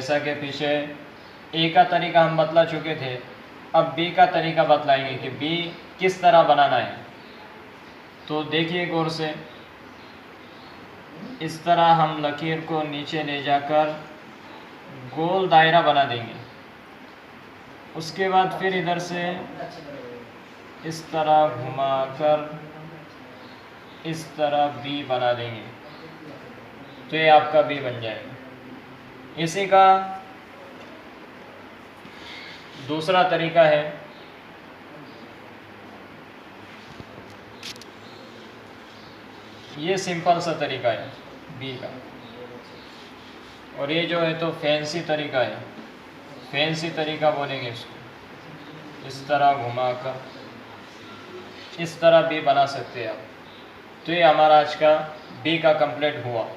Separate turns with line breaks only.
जैसा कि पीछे ए का तरीका हम बतला चुके थे, अब बी का तरीका बतलाएंगे कि बी किस तरह बनाना है। तो देखिए गौर से, इस तरह हम लकीर को नीचे ले जाकर गोल दायरा बना देंगे। उसके बाद फिर इधर से इस तरह घुमाकर इस तरह बी बना देंगे, तो ये आपका बी बन जाएगा। इसी का दूसरा तरीका है, ये सिंपल सा तरीका है बी का, और ये जो है तो फैंसी तरीका है, फैंसी तरीका बोलेंगे इसको। इस तरह घुमाकर इस तरह बी बना सकते हैं आप। तो ये हमारा आज का बी का कंप्लीट हुआ।